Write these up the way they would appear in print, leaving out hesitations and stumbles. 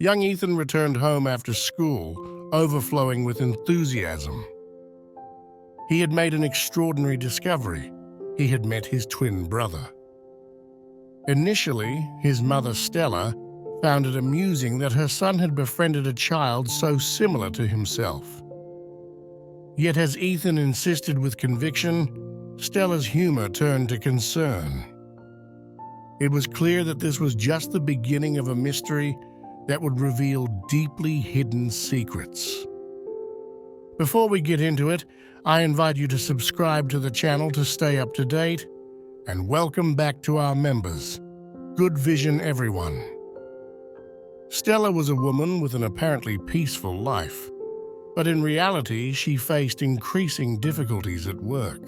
Young Ethan returned home after school, overflowing with enthusiasm. He had made an extraordinary discovery. He had met his twin brother. Initially, his mother, Stella, found it amusing that her son had befriended a child so similar to himself. Yet as Ethan insisted with conviction, Stella's humor turned to concern. It was clear that this was just the beginning of a mystery that would reveal deeply hidden secrets. Before we get into it, I invite you to subscribe to the channel to stay up to date, and welcome back to our members. Good vision, everyone. Stella was a woman with an apparently peaceful life, but in reality she faced increasing difficulties at work.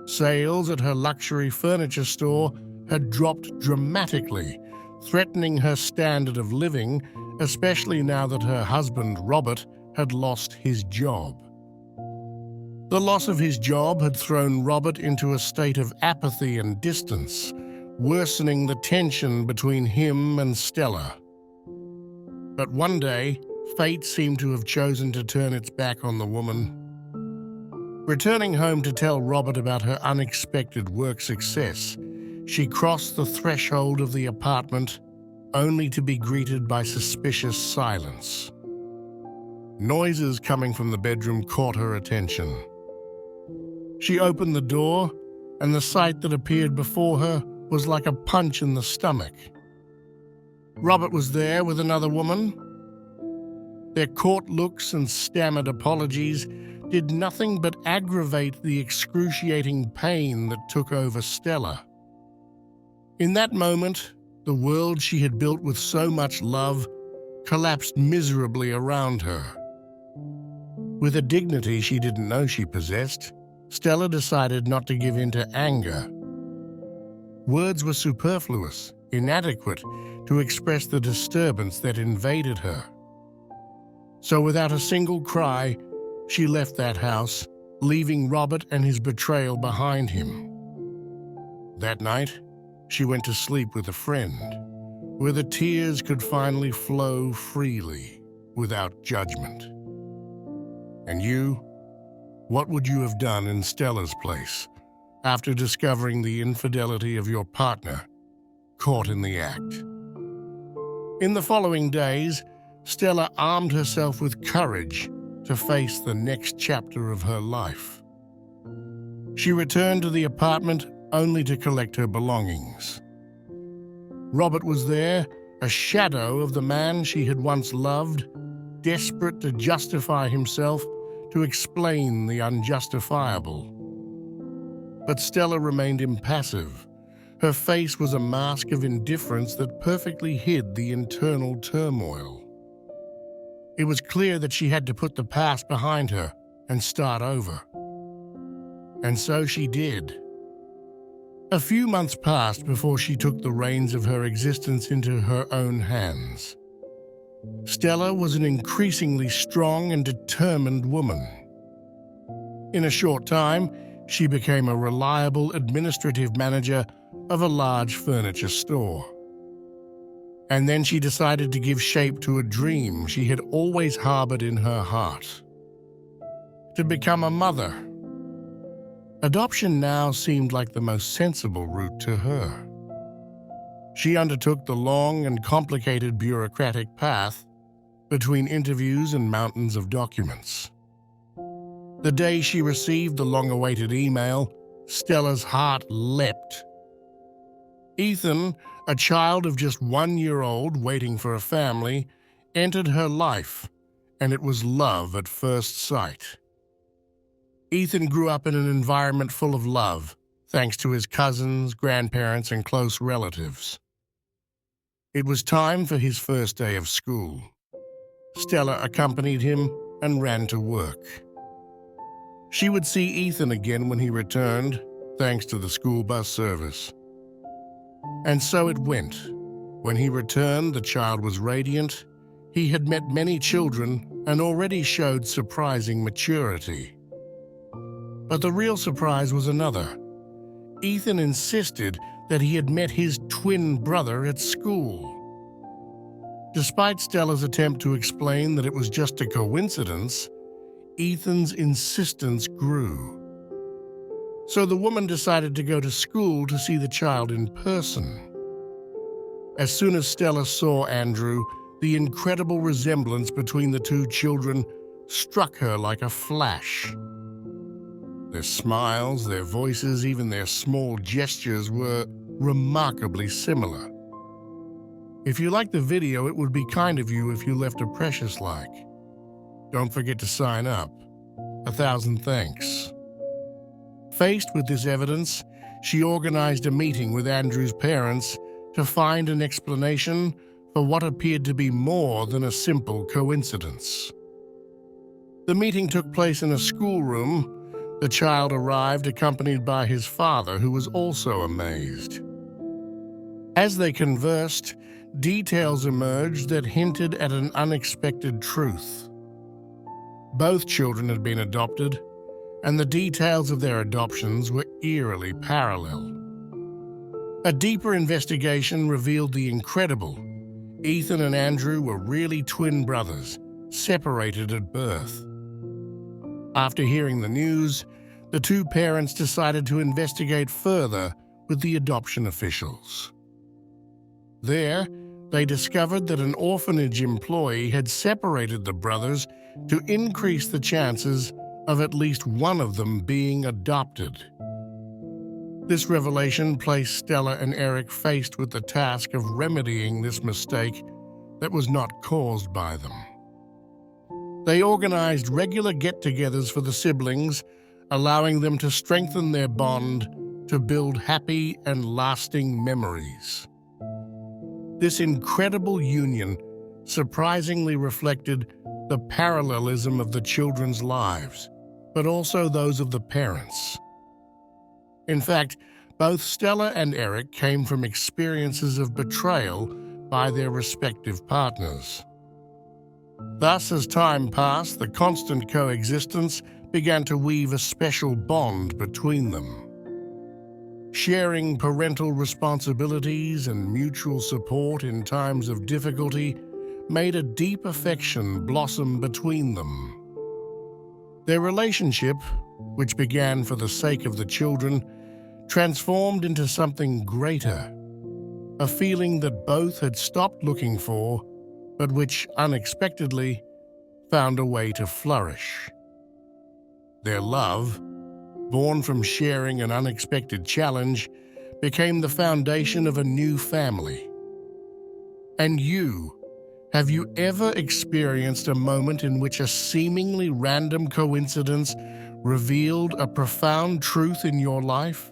Sales at her luxury furniture store had dropped dramatically, threatening her standard of living, especially now that her husband, Robert, had lost his job. The loss of his job had thrown Robert into a state of apathy and distance, worsening the tension between him and Stella. But one day, fate seemed to have chosen to turn its back on the woman. Returning home to tell Robert about her unexpected work success, she crossed the threshold of the apartment, only to be greeted by suspicious silence. Noises coming from the bedroom caught her attention. She opened the door, and the sight that appeared before her was like a punch in the stomach. Robert was there with another woman. Their caught looks and stammered apologies did nothing but aggravate the excruciating pain that took over Stella. In that moment, the world she had built with so much love collapsed miserably around her. With a dignity she didn't know she possessed, Stella decided not to give in to anger. Words were superfluous, inadequate to express the disturbance that invaded her. So without a single cry, she left that house, leaving Robert and his betrayal behind him. That night, she went to sleep with a friend, where the tears could finally flow freely, without judgment. And you? What would you have done in Stella's place, after discovering the infidelity of your partner, caught in the act? In the following days, Stella armed herself with courage to face the next chapter of her life. She returned to the apartment only to collect her belongings. Robert was there, a shadow of the man she had once loved, desperate to justify himself, to explain the unjustifiable. But Stella remained impassive. Her face was a mask of indifference that perfectly hid the internal turmoil. It was clear that she had to put the past behind her and start over. And so she did. A few months passed before she took the reins of her existence into her own hands. Stella was an increasingly strong and determined woman. In a short time, she became a reliable administrative manager of a large furniture store. And then she decided to give shape to a dream she had always harbored in her heart: to become a mother. Adoption now seemed like the most sensible route to her. She undertook the long and complicated bureaucratic path between interviews and mountains of documents. The day she received the long-awaited email, Stella's heart leapt. Ethan, a child of just 1 year old waiting for a family, entered her life, and it was love at first sight. Ethan grew up in an environment full of love, thanks to his cousins, grandparents, and close relatives. It was time for his first day of school. Stella accompanied him and ran to work. She would see Ethan again when he returned, thanks to the school bus service. And so it went. When he returned, the child was radiant. He had met many children and already showed surprising maturity. But the real surprise was another. Ethan insisted that he had met his twin brother at school. Despite Stella's attempt to explain that it was just a coincidence, Ethan's insistence grew. So the woman decided to go to school to see the child in person. As soon as Stella saw Andrew, the incredible resemblance between the two children struck her like a flash. Their smiles, their voices, even their small gestures were remarkably similar. If you liked the video, it would be kind of you if you left a precious like. Don't forget to sign up. 1,000 thanks. Faced with this evidence, she organized a meeting with Andrew's parents to find an explanation for what appeared to be more than a simple coincidence. The meeting took place in a schoolroom. The child arrived accompanied by his father, who was also amazed. As they conversed, details emerged that hinted at an unexpected truth. Both children had been adopted, and the details of their adoptions were eerily parallel. A deeper investigation revealed the incredible. Ethan and Andrew were really twin brothers, separated at birth. After hearing the news, the two parents decided to investigate further with the adoption officials. There, they discovered that an orphanage employee had separated the brothers to increase the chances of at least one of them being adopted. This revelation placed Stella and Eric faced with the task of remedying this mistake that was not caused by them. They organized regular get-togethers for the siblings, allowing them to strengthen their bond to build happy and lasting memories. This incredible union surprisingly reflected the parallelism of the children's lives, but also those of the parents. In fact, both Stella and Eric came from experiences of betrayal by their respective partners. Thus, as time passed, the constant coexistence began to weave a special bond between them. Sharing parental responsibilities and mutual support in times of difficulty made a deep affection blossom between them. Their relationship, which began for the sake of the children, transformed into something greater, a feeling that both had stopped looking for, but which unexpectedly found a way to flourish. Their love, born from sharing an unexpected challenge, became the foundation of a new family. And have you ever experienced a moment in which a seemingly random coincidence revealed a profound truth in your life?